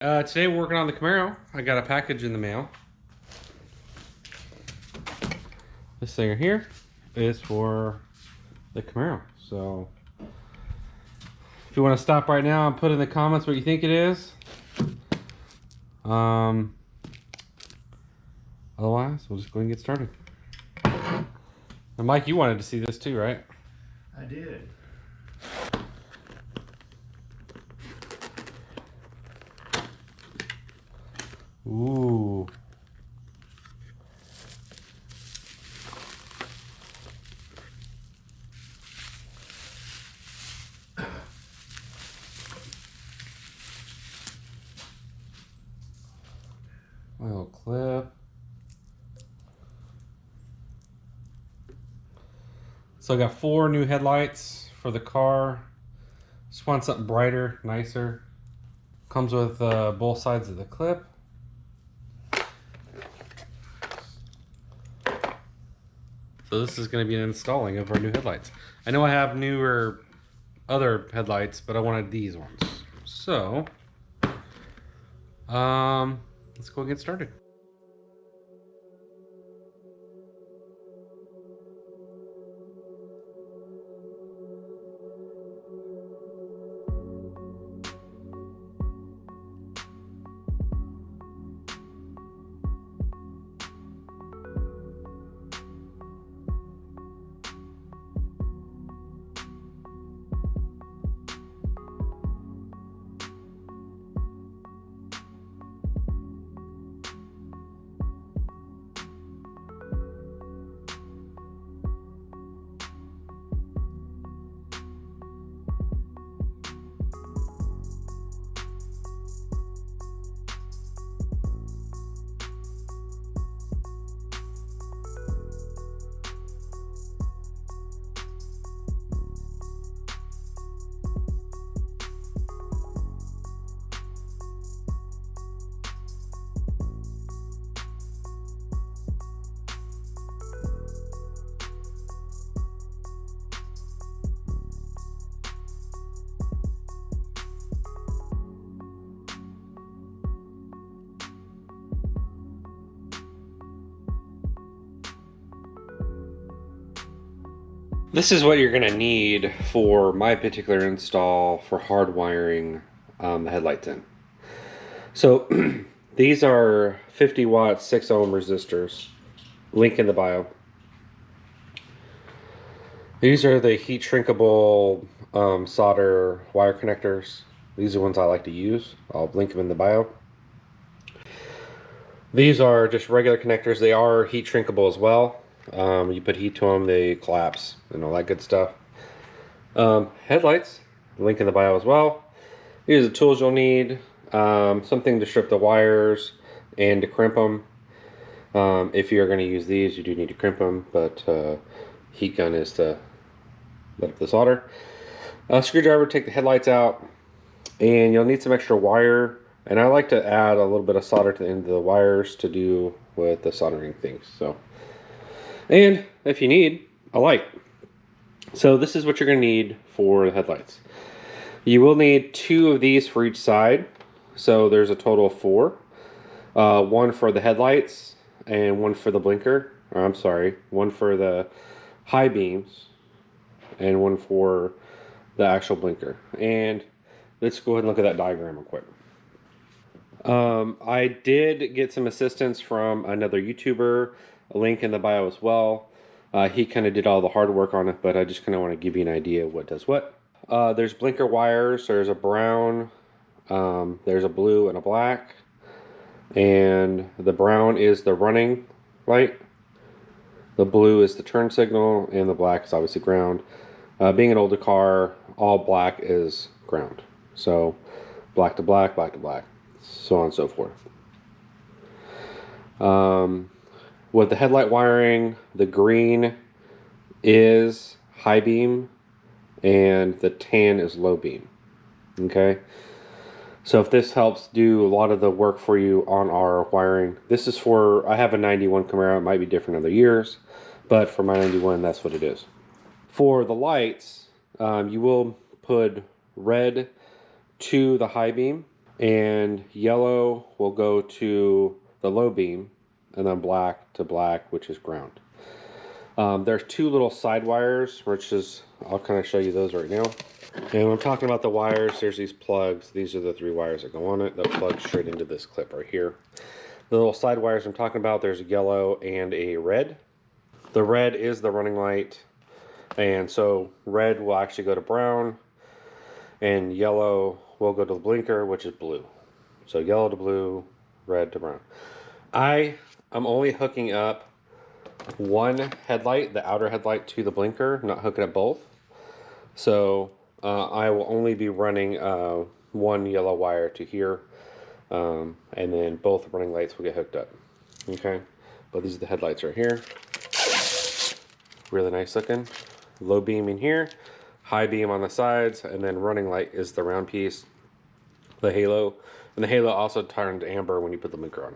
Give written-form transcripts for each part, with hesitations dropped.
Today we're working on the Camaro. I got a package in the mail. This thing right here is for the Camaro. So if you want to stop right now and put in the comments what you think it is. Otherwise, we'll just go ahead and get started. And Mike, you wanted to see this too, right? I did. Ooh. My little clip. So I got 4 new headlights for the car. Just want something brighter, nicer. Comes with both sides of the clip. So this is going to be an installing of our new headlights. I know I have newer other headlights, but I wanted these ones. So, let's go and get started. This is what you're going to need for my particular install for hardwiring the headlights in. So these are 50 watt 6 ohm resistors. Link in the bio. These are the heat shrinkable solder wire connectors. These are ones I like to use. I'll link them in the bio. These are just regular connectors. They are heat shrinkable as well. You put heat to them, they collapse and all that good stuff. Headlights, link in the bio as well. These are the tools you'll need. Something to strip the wires and to crimp them. If you're going to use these, you do need to crimp them, but heat gun is to let up the solder. Screwdriver to take the headlights out, and you'll need some extra wire. And I like to add a little bit of solder to the end of the wires to do with the soldering things. So. And if you need a light. So this is what you're going to need for the headlights. You will need 2 of these for each side. So there's a total of 4. 1 for the headlights and 1 for the blinker. Or I'm sorry, 1 for the high beams and 1 for the actual blinker. And let's go ahead and look at that diagram real quick. I did get some assistance from another YouTuber. A link in the bio as well. He kind of did all the hard work on it, but I just kind of want to give you an idea of what does what. There's blinker wires. There's a brown, there's a blue and a black, and the brown is the running light. The blue is the turn signal, and the black is obviously ground. Being an older car, all black is ground. So black to black, so on and so forth. With the headlight wiring, the green is high beam and the tan is low beam. Okay, so if this helps do a lot of the work for you on our wiring, this is for, I have a 91 Camaro, it might be different other years, but for my 91, that's what it is. For the lights, you will put red to the high beam, and yellow will go to the low beam, and then black to black, which is ground. There's two little side wires, which is, I'll kind of show you those right now. And when I'm talking about the wires, there's these plugs. These are the 3 wires that go on it. That plug straight into this clip right here. The little side wires I'm talking about, there's a yellow and a red. The red is the running light. And so red will actually go to brown, and yellow will go to the blinker, which is blue. So yellow to blue, red to brown. I am only hooking up one headlight, the outer headlight, to the blinker, not hooking up both. So I will only be running one yellow wire to here, and then both running lights will get hooked up. Okay, but these are the headlights right here. Really nice looking. Low beam in here, high beam on the sides, and then running light is the round piece, the halo. And the halo also turns amber when you put the blinker on.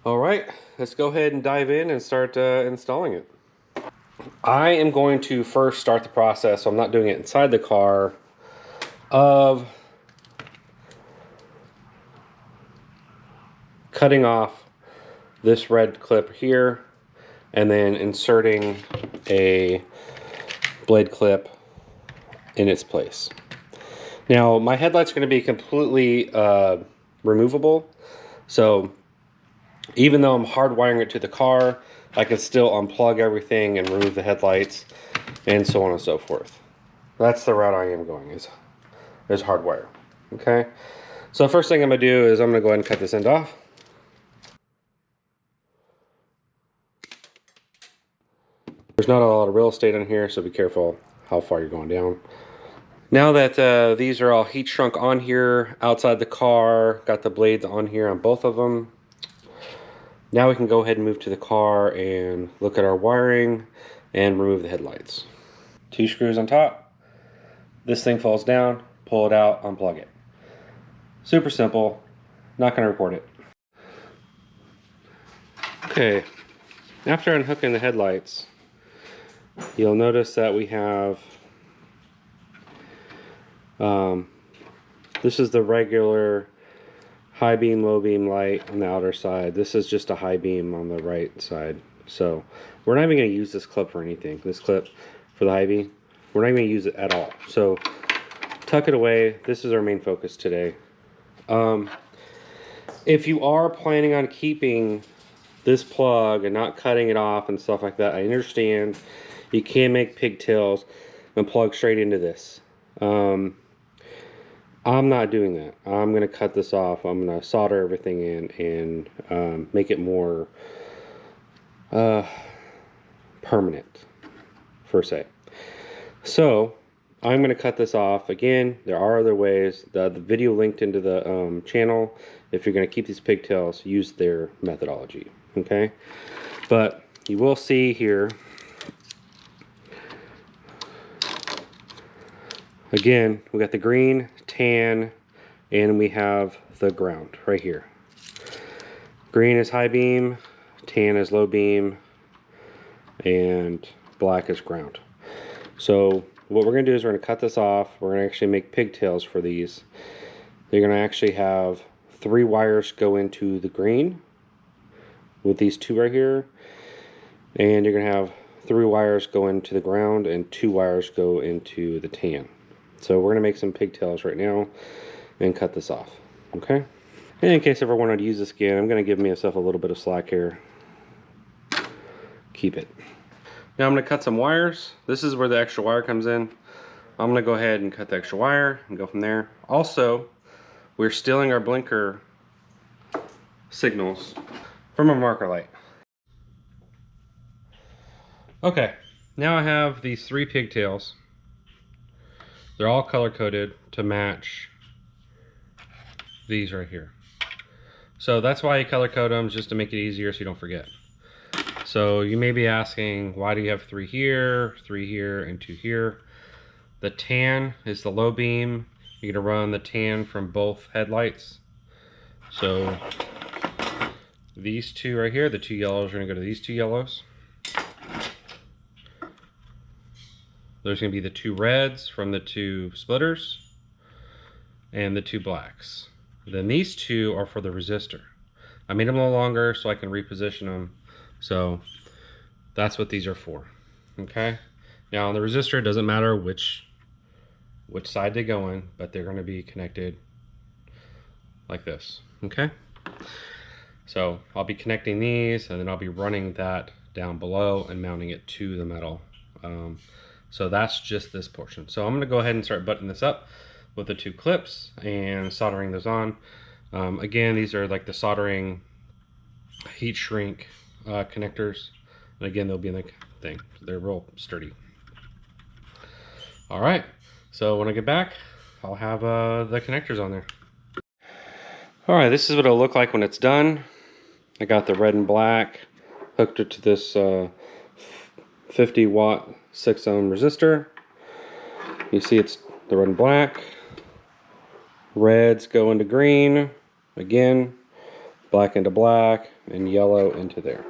All right, let's go ahead and dive in and start installing it. I am going to first start the process, so I'm not doing it inside the car, of cutting off this red clip here and then inserting a blade clip in its place. Now, my headlight's going to be completely removable, so even though I'm hardwiring it to the car, I can still unplug everything and remove the headlights and so on and so forth. That's the route I am going, is hardwire. Okay, so first thing I'm going to do is I'm going to go ahead and cut this end off. There's not a lot of real estate on here, so be careful how far you're going down. Now that these are all heat shrunk on here outside the car, got the blades on here on both of them. Now we can go ahead and move to the car and look at our wiring and remove the headlights. 2 screws on top. This thing falls down, pull it out, unplug it. Super simple, not going to record it. Okay, after unhooking the headlights, you'll notice that we have, this is the regular high beam, low beam light on the outer side. This is just a high beam on the right side. So we're not even going to use this clip for anything. This clip for the high beam, we're not even going to use it at all. So tuck it away. This is our main focus today. If you are planning on keeping this plug and not cutting it off and stuff like that, I understand you can make pigtails and plug straight into this. I'm not doing that. I'm going to cut this off. I'm going to solder everything in and make it more permanent, per se. So I'm going to cut this off. Again, there are other ways. The video linked into the channel. If you're going to keep these pigtails, use their methodology. Okay? But you will see here, again, we got the green, tan, and we have the ground right here. Green is high beam, tan is low beam, and black is ground. So what we're going to do is we're going to cut this off. We're going to actually make pigtails for these. They're going to actually have 3 wires go into the green with these 2 right here, and you're going to have 3 wires go into the ground and 2 wires go into the tan. So we're going to make some pigtails right now and cut this off, okay? And in case I ever wanted to use this again, I'm going to give myself a little bit of slack here. Keep it. Now I'm going to cut some wires. This is where the extra wire comes in. I'm going to go ahead and cut the extra wire and go from there. Also, we're stealing our blinker signals from a marker light. Okay, now I have these 3 pigtails. They're all color-coded to match these right here. So that's why you color-code them, just to make it easier so you don't forget. So you may be asking, why do you have 3 here, and 2 here? The tan is the low beam. You're gonna run the tan from both headlights. So these 2 right here, the 2 yellows, are gonna go to these 2 yellows. There's going to be the 2 reds from the 2 splitters. and the 2 blacks. Then these 2 are for the resistor. I made them a little longer so I can reposition them. So that's what these are for. Okay. Now on the resistor, it doesn't matter which side they go in, but they're going to be connected like this. Okay. So I'll be connecting these, and then I'll be running that down below and mounting it to the metal. So that's just this portion. So I'm going to go ahead and start buttoning this up with the 2 clips and soldering those on. Again, these are like the soldering heat shrink connectors. And again, they'll be in the thing. They're real sturdy. All right. So when I get back, I'll have the connectors on there. All right, this is what it'll look like when it's done. I got the red and black, hooked it to this 50 watt 6 ohm resistor. You see it's the red and black. Reds go into green, again, black into black, and yellow into there.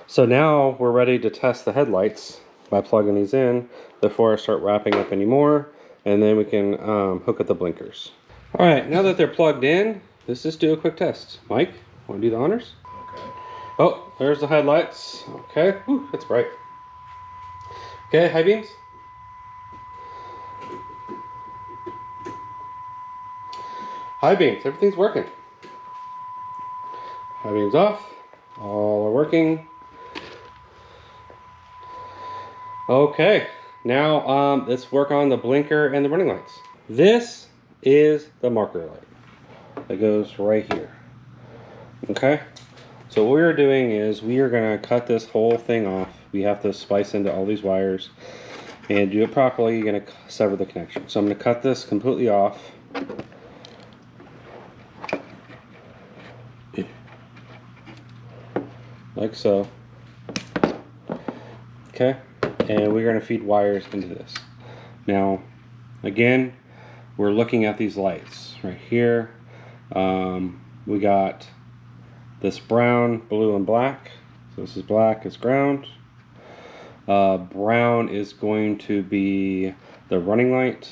So now we're ready to test the headlights by plugging these in before I start wrapping up anymore, and then we can hook up the blinkers. All right, now that they're plugged in, let's just do a quick test. Mike, want to do the honors? Okay. Oh, there's the headlights. Okay, whew, that's bright. Okay, high beams. High beams, everything's working. High beams off, all are working. Okay, now let's work on the blinker and the running lights. This is the marker light that goes right here. Okay, so what we're doing is we are going to cut this whole thing off. We have to splice into all these wires and do it properly. You're going to sever the connection. So I'm going to cut this completely off. Like so. Okay, and we're going to feed wires into this. Now, again, we're looking at these lights right here. We got this brown, blue, and black. So this is black, it's ground. Brown is going to be the running light,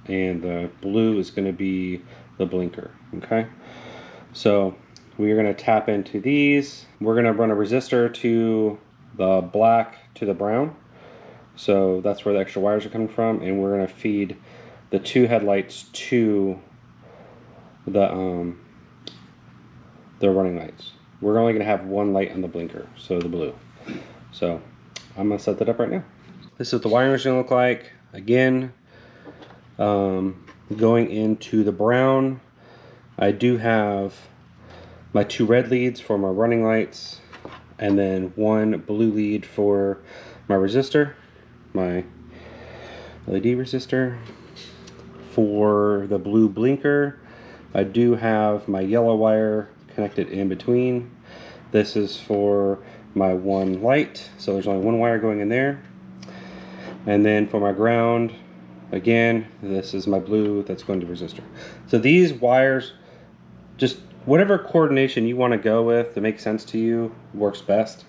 and the blue is going to be the blinker. Okay, so we're going to tap into these. We're going to run a resistor to the black to the brown. So that's where the extra wires are coming from, and we're going to feed the 2 headlights to the running lights. We're only going to have 1 light on the blinker, so the blue. So I'm going to set that up right now. This is what the wiring is going to look like. Again, going into the brown, I do have my 2 red leads for my running lights, and then 1 blue lead for my resistor, my LED resistor. For the blue blinker, I do have my yellow wire connected in between. This is for my 1 light, so there's only 1 wire going in there. And then for my ground, again, this is my blue that's going to resistor. So these wires, just whatever coordination you want to go with that makes sense to you works best.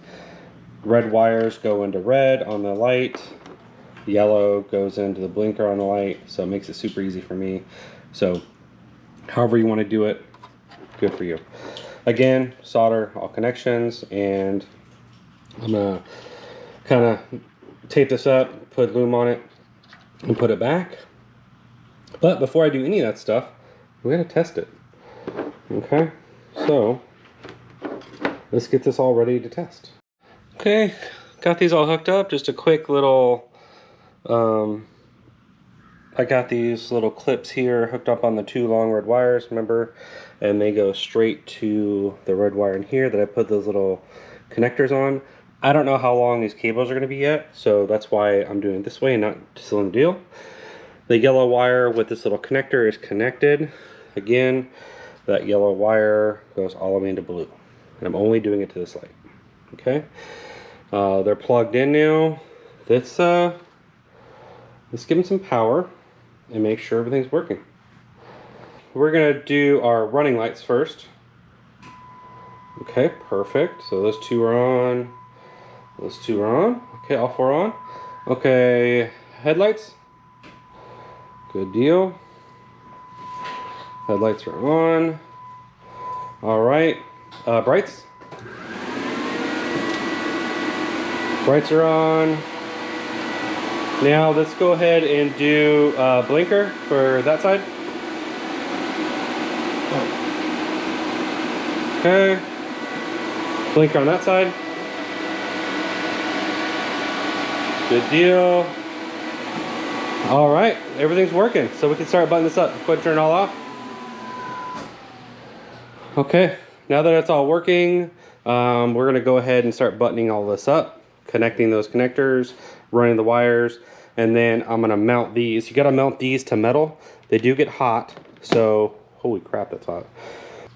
Red wires go into red on the light, yellow goes into the blinker on the light, so it makes it super easy for me. So however you want to do it, good for you. Again, solder all connections, and I'm gonna kind of tape this up, put loom on it, and put it back. But before I do any of that stuff, we're gonna test it. Okay, so let's get this all ready to test. Okay, got these all hooked up. Just a quick little, I got these little clips here hooked up on the 2 long red wires, remember? And they go straight to the red wire in here that I put those little connectors on. I don't know how long these cables are going to be yet, so that's why I'm doing it this way and not sealing the deal. The yellow wire with this little connector is connected. Again, that yellow wire goes all the way into blue. And I'm only doing it to this light. Okay? They're plugged in now. Let's give them some power and make sure everything's working. We're gonna do our running lights first. Okay, perfect. So those 2 are on. Those 2 are on. Okay, all 4 on. Okay, headlights. Good deal. Headlights are on. All right, brights. Brights are on. Now let's go ahead and do blinker for that side. Okay. Blinker on that side. Good deal. All right, everything's working, so we can start buttoning this up. Go ahead and turn it all off. Okay, now that it's all working, we're gonna go ahead and start buttoning all this up, connecting those connectors, running the wires, and then I'm gonna mount these. You gotta mount these to metal. They do get hot, so holy crap, that's hot.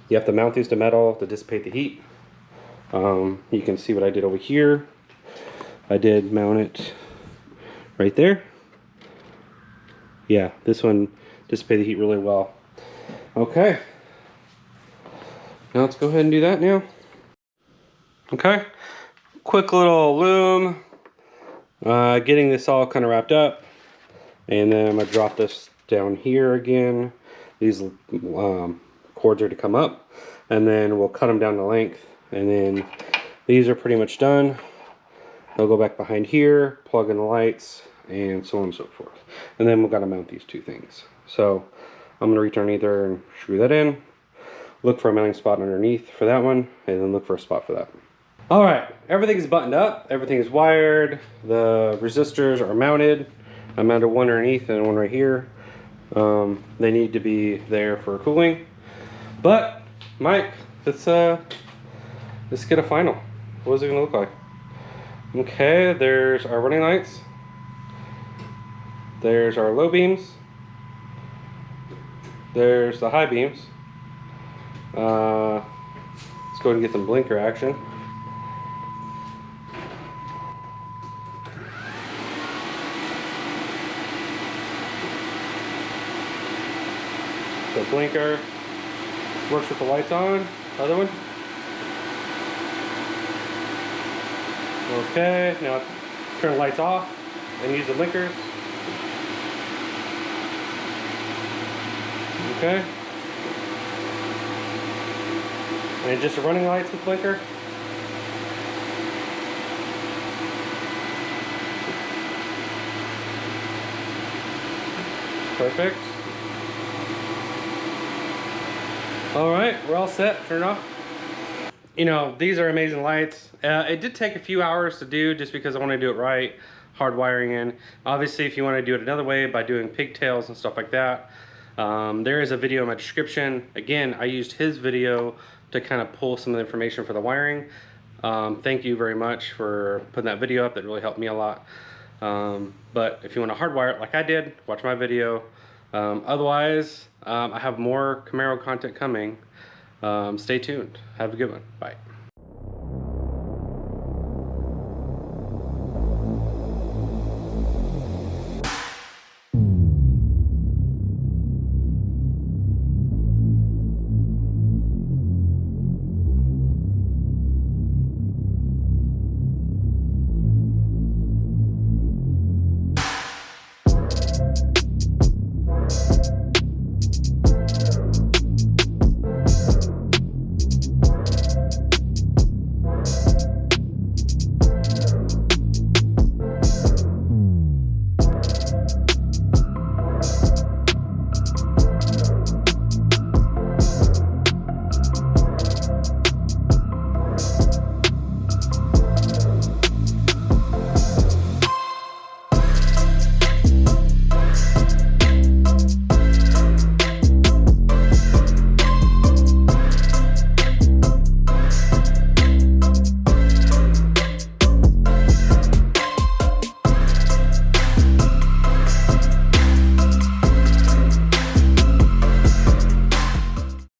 You have to mount these to metal to dissipate the heat. You can see what I did over here. I did mount it right there. Yeah, this one dissipated the heat really well. Okay. Now let's go ahead and do that now. Okay. Quick little loom. Getting this all kind of wrapped up. And then I'm going to drop this down here again. These cords are to come up. And then we'll cut them down to length. And then these are pretty much done. They'll go back behind here, plug in the lights, and so on and so forth. And then we've got to mount these two things. So I'm going to return either and screw that in. Look for a mounting spot underneath for that one, and then look for a spot for that. All right, everything's buttoned up. Everything's wired. The resistors are mounted. I mounted one underneath and one right here. They need to be there for cooling. But Mike, let's get a final. What is it gonna look like? Okay, there's our running lights. There's our low beams. There's the high beams. Let's go ahead and get some blinker action. So blinker works with the lights on. Other one. Okay, now turn the lights off and use the blinkers. Okay. And just running lights with blinker. Perfect. All right, we're all set. Turn it off. You know, these are amazing lights. It did take a few hours to do just because I want to do it right, hard wiring in. Obviously, if you want to do it another way by doing pigtails and stuff like that, there is a video in my description. Again, I used his video to kind of pull some of the information for the wiring. Thank you very much for putting that video up. That really helped me a lot. But if you want to hardwire it like I did, watch my video. Otherwise, I have more Camaro content coming. Stay tuned. Have a good one. Bye.